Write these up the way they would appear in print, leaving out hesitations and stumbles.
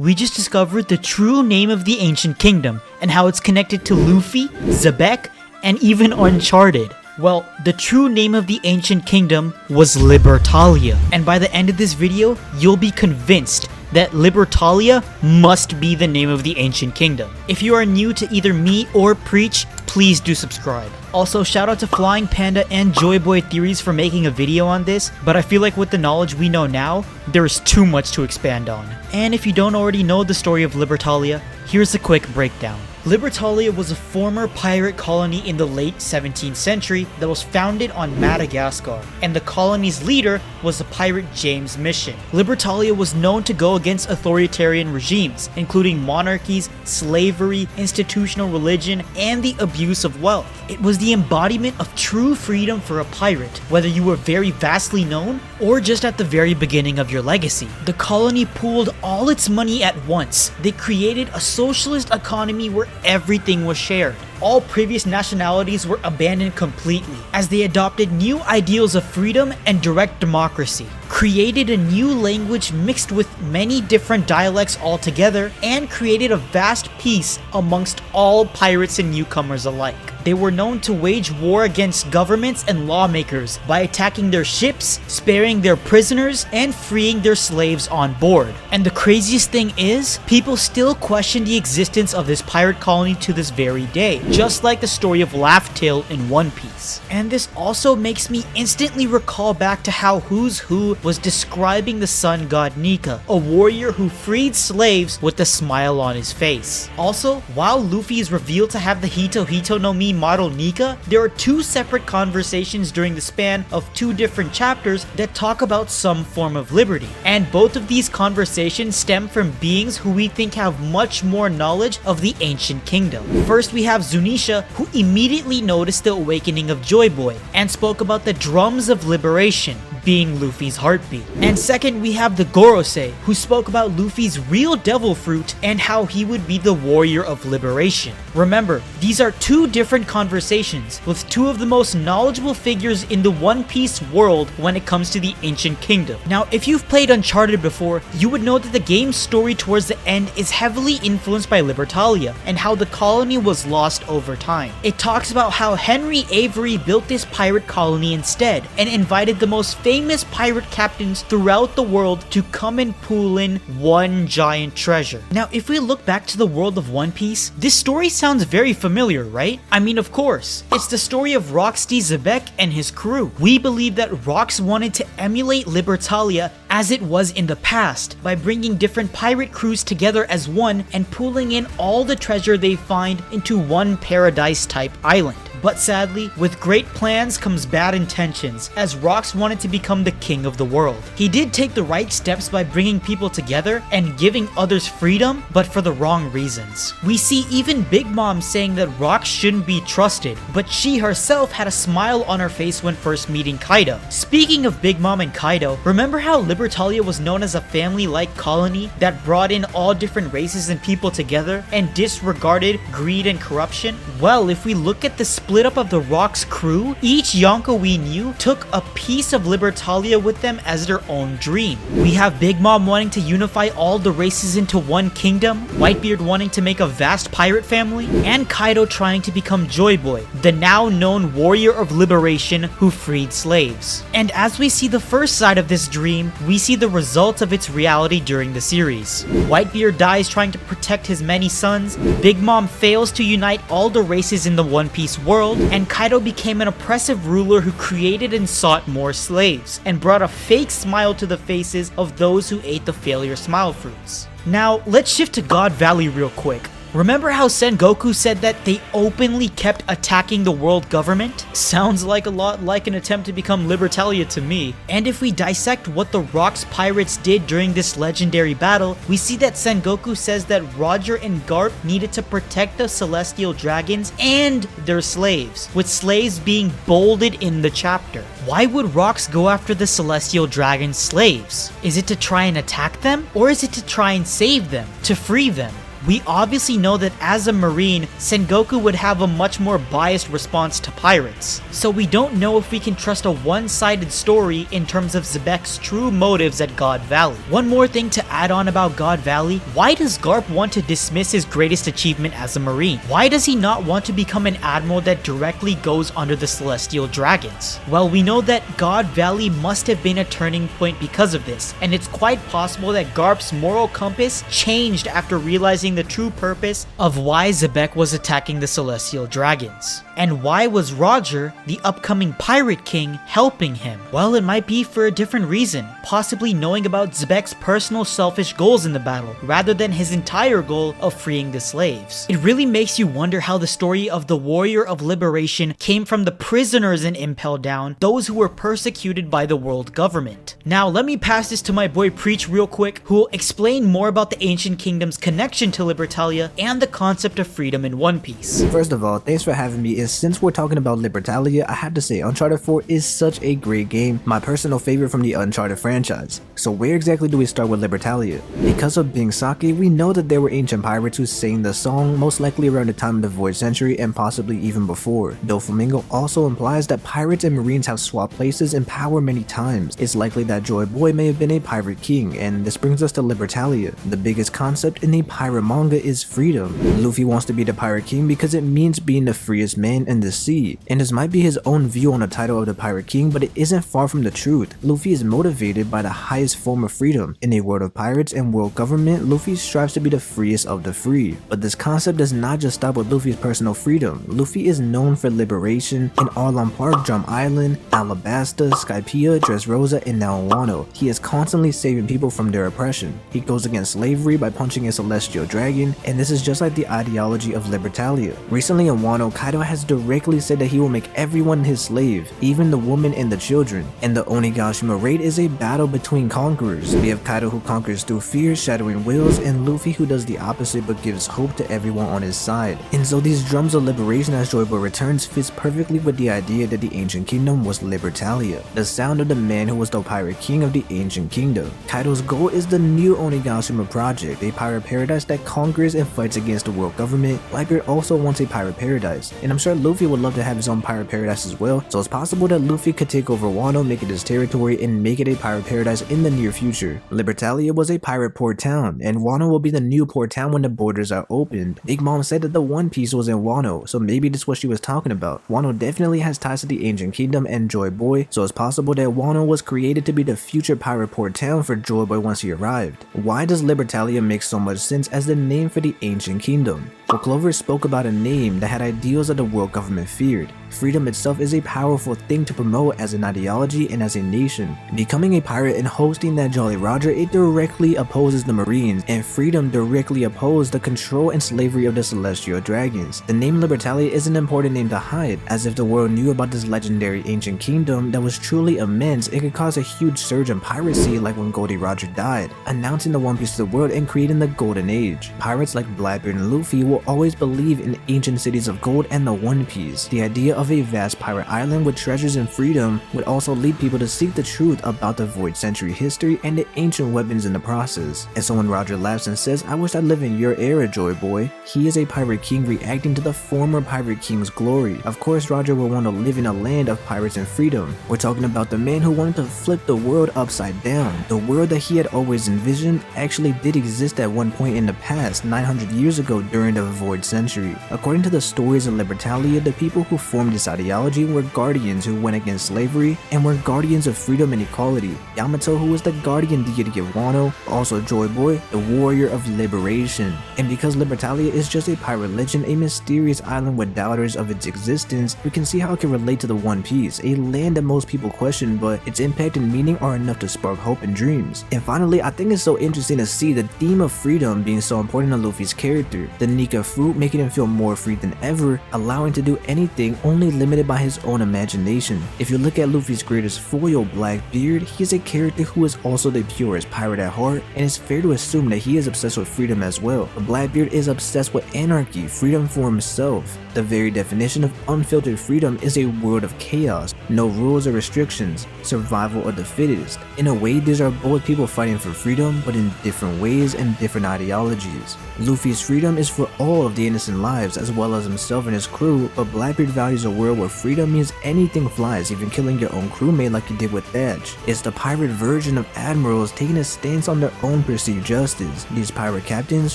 we just discovered the true name of the ancient kingdom and how it's connected to Luffy, Xebec, and even Uncharted. Well, the true name of the ancient kingdom was Libertalia, and by the end of this video, you'll be convinced that Libertalia must be the name of the ancient kingdom. If you are new to either me or Preach, please do subscribe. Also, shout out to Flying Panda and Joyboy Theories for making a video on this, but I feel like with the knowledge we know now, there is too much to expand on. And if you don't already know the story of Libertalia, here's a quick breakdown. Libertalia was a former pirate colony in the late 17th century that was founded on Madagascar, and the colony's leader was the pirate James Mission. Libertalia was known to go against authoritarian regimes, including monarchies, slavery, institutional religion, and the abuse of wealth. It was the embodiment of true freedom for a pirate, whether you were very vastly known or just at the very beginning of your legacy. The colony pooled all its money at once. They created a socialist economy where everything was shared. All previous nationalities were abandoned completely, as they adopted new ideals of freedom and direct democracy, created a new language mixed with many different dialects altogether, and created a vast peace amongst all pirates and newcomers alike. They were known to wage war against governments and lawmakers by attacking their ships, sparing their prisoners, and freeing their slaves on board. And the craziest thing is, people still question the existence of this pirate colony to this very day, just like the story of Laugh Tale in One Piece. And this also makes me instantly recall back to how Who's Who was describing the sun god Nika, a warrior who freed slaves with a smile on his face. Also, while Luffy is revealed to have the Hito Hito no Mi model Nika, there are two separate conversations during the span of two different chapters that talk about some form of liberty. And both of these conversations stem from beings who we think have much more knowledge of the ancient kingdom. First, we have Zunisha, who immediately noticed the awakening of Joy Boy and spoke about the drums of liberation being Luffy's heartbeat. And second, we have the Gorosei, who spoke about Luffy's real devil fruit and how he would be the warrior of liberation. Remember, these are two different conversations with two of the most knowledgeable figures in the One Piece world when it comes to the ancient kingdom. Now, if you've played Uncharted before, you would know that the game's story towards the end is heavily influenced by Libertalia and how the colony was lost over time. It talks about how Henry Avery built this pirate colony instead and invited the most famous pirate captains throughout the world to come and pool in one giant treasure. Now, if we look back to the world of One Piece, this story sounds very familiar, right? I mean, of course. It's the story of Rocksteady Xebec and his crew. We believe that Rox wanted to emulate Libertalia as it was in the past by bringing different pirate crews together as one and pooling in all the treasure they find into one paradise-type island. But sadly, with great plans comes bad intentions, as Rox wanted to become the king of the world. He did take the right steps by bringing people together and giving others freedom, but for the wrong reasons. We see even Big Mom saying that Rox shouldn't be trusted, but she herself had a smile on her face when first meeting Kaido. Speaking of Big Mom and Kaido, remember how Libertalia was known as a family-like colony that brought in all different races and people together and disregarded greed and corruption? Well, if we look at the split up of the Rock's crew, each Yonko we knew took a piece of Libertalia with them as their own dream. We have Big Mom wanting to unify all the races into one kingdom, Whitebeard wanting to make a vast pirate family, and Kaido trying to become Joy Boy, the now known warrior of liberation who freed slaves. And as we see the first side of this dream, we see the results of its reality during the series. Whitebeard dies trying to protect his many sons, Big Mom fails to unite all the races in the One Piece world, and Kaido became an oppressive ruler who created and sought more slaves, and brought a fake smile to the faces of those who ate the failure smile fruits. Now, let's shift to God Valley real quick. Remember how Sengoku said that they openly kept attacking the world government? Sounds like a lot like an attempt to become Libertalia to me. And if we dissect what the Rock's pirates did during this legendary battle, we see that Sengoku says that Roger and Garp needed to protect the celestial dragons and their slaves, with slaves being bolded in the chapter. Why would Rox go after the celestial dragon's slaves? Is it to try and attack them? Or is it to try and save them? To free them? We obviously know that as a marine, Sengoku would have a much more biased response to pirates. So we don't know if we can trust a one-sided story in terms of Xebec's true motives at God Valley. One more thing to add on about God Valley, why does Garp want to dismiss his greatest achievement as a marine? Why does he not want to become an admiral that directly goes under the Celestial Dragons? Well, we know that God Valley must have been a turning point because of this, and it's quite possible that Garp's moral compass changed after realizing the true purpose of why Xebec was attacking the Celestial Dragons. And why was Roger, the upcoming Pirate King, helping him? Well, it might be for a different reason, possibly knowing about Xebec's personal selfish goals in the battle, rather than his entire goal of freeing the slaves. It really makes you wonder how the story of the Warrior of Liberation came from the prisoners in Impel Down, those who were persecuted by the world government. Now, let me pass this to my boy Preach real quick, who will explain more about the Ancient Kingdom's connection to Libertalia and the concept of freedom in One Piece. First of all, thanks for having me, and since we're talking about Libertalia, I have to say Uncharted 4 is such a great game, my personal favorite from the Uncharted franchise. So where exactly do we start with Libertalia? Because of being sake, we know that there were ancient pirates who sang the song, most likely around the time of the Void Century and possibly even before. Doflamingo also implies that pirates and marines have swapped places in power many times. It's likely that Joy Boy may have been a pirate king, and this brings us to Libertalia. The biggest concept in a pirate manga is freedom. Luffy wants to be the pirate king because it means being the freest man in the sea, and this might be his own view on the title of the pirate king, but it isn't far from the truth. Luffy is motivated by the highest form of freedom. In a world of pirates and world government, Luffy strives to be the freest of the free. But this concept does not just stop with Luffy's personal freedom. Luffy is known for liberation in Arlong Park, Drum Island, Alabasta, Skypiea, Dressrosa, and now Wano. He is constantly saving people from their oppression. He goes against slavery by punching a celestial dragon, and this is just like the ideology of Libertalia. Recently in Wano, Kaido has directly said that he will make everyone his slave, even the women and the children. And the Onigashima raid is a battle between conquerors. We have Kaido who conquers through fear, shattering wills, and Luffy who does the opposite but gives hope to everyone on his side. And so these drums of liberation as Joy Boy returns fits perfectly with the idea that the Ancient Kingdom was Libertalia, the sound of the man who was the pirate king of the Ancient Kingdom. Kaido's goal is the new Onigashima project, a pirate paradise that conquers and fights against the world government. Blackbeard also wants a pirate paradise, and I'm sure Luffy would love to have his own pirate paradise as well, so it's possible that Luffy could take over Wano, make it his territory, and make it a pirate paradise in the near future. Libertalia was a pirate port town, and Wano will be the new port town when the borders are opened. Big Mom said that the One Piece was in Wano, so maybe that's what she was talking about. Wano definitely has ties to the Ancient Kingdom and Joy Boy, so it's possible that Wano was created to be the future pirate port town for Joy Boy once he arrived. Why does Libertalia make so much sense as the name for the Ancient Kingdom? Well, Clover spoke about a name that had ideals that the world government feared. Freedom itself is a powerful thing to promote as an ideology and as a nation. Becoming a pirate and hosting that Jolly Roger, it directly opposes the Marines, and freedom directly opposed the control and slavery of the Celestial Dragons. The name Libertalia is an important name to hide, as if the world knew about this legendary ancient kingdom that was truly immense, it could cause a huge surge in piracy like when Goldie Roger died, announcing the One Piece to the world and creating the Golden Age. Pirates like Blackbeard and Luffy will always believe in ancient cities of gold and the One Piece. The idea of a vast pirate island with treasures and freedom would also lead people to seek the truth about the Void Century history and the ancient weapons in the process. And so when Roger laughs and says, "I wish I lived in your era, Joy Boy," he is a pirate king reacting to the former pirate king's glory. Of course, Roger will want to live in a land of pirates and freedom. We're talking about the man who wanted to flip the world upside down. The world that he had always envisioned actually did exist at one point in the past, 900 years ago during the Void Century. According to the stories of Libertalia, the people who formed this ideology were guardians who went against slavery and were guardians of freedom and equality. Yamato, who was the guardian deity of Wano, also Joy Boy, the warrior of liberation. And because Libertalia is just a pirate legend, a mysterious island with doubters of its existence, we can see how it can relate to the One Piece, a land that most people question, but its impact and meaning are enough to spark hope and dreams. And finally, I think it's so interesting to see the theme of freedom being so important to Luffy's character. The Nika fruit making him feel more free than ever, allowing trying to do anything only limited by his own imagination. If you look at Luffy's greatest foil, Blackbeard, he is a character who is also the purest pirate at heart, and it's fair to assume that he is obsessed with freedom as well. But Blackbeard is obsessed with anarchy, freedom for himself. The very definition of unfiltered freedom is a world of chaos, no rules or restrictions, survival of the fittest. In a way, these are both people fighting for freedom, but in different ways and different ideologies. Luffy's freedom is for all of the innocent lives as well as himself and his crew, but Blackbeard values a world where freedom means anything flies, even killing your own crewmate like he did with 𝙲𝚘𝚙𝚢𝚛. It's the pirate version of admirals taking a stance on their own perceived justice, these pirate captains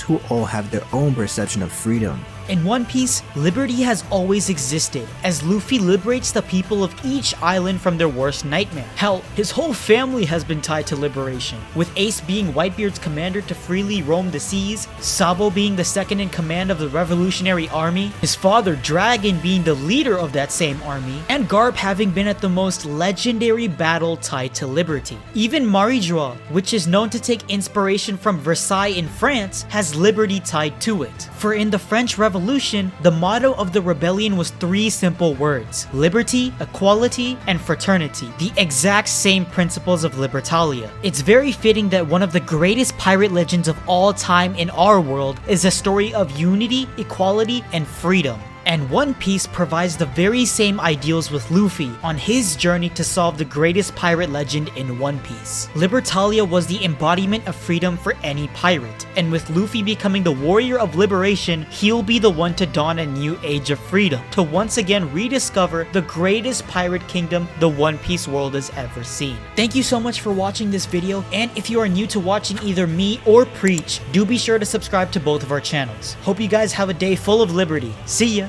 who all have their own perception of freedom. In One Piece, liberty has always existed, as Luffy liberates the people of each island from their worst nightmare. Hell, his whole family has been tied to liberation, with Ace being Whitebeard's commander to freely roam the seas, Sabo being the second in command of the Revolutionary Army, his father Dragon being the leader of that same army, and Garp having been at the most legendary battle tied to liberty. Even Marie-Joie, which is known to take inspiration from Versailles in France, has liberty tied to it. For in the French Revolution, the motto of the rebellion was 3 simple words: liberty, equality, and fraternity, the exact same principles of Libertalia. It's very fitting that one of the greatest pirate legends of all time in our world is a story of unity, equality, and freedom. And One Piece provides the very same ideals with Luffy on his journey to solve the greatest pirate legend in One Piece. Libertalia was the embodiment of freedom for any pirate, and with Luffy becoming the warrior of liberation, he'll be the one to dawn a new age of freedom, to once again rediscover the greatest pirate kingdom the One Piece world has ever seen. Thank you so much for watching this video, and if you are new to watching either me or Preach, do be sure to subscribe to both of our channels. Hope you guys have a day full of liberty. See ya!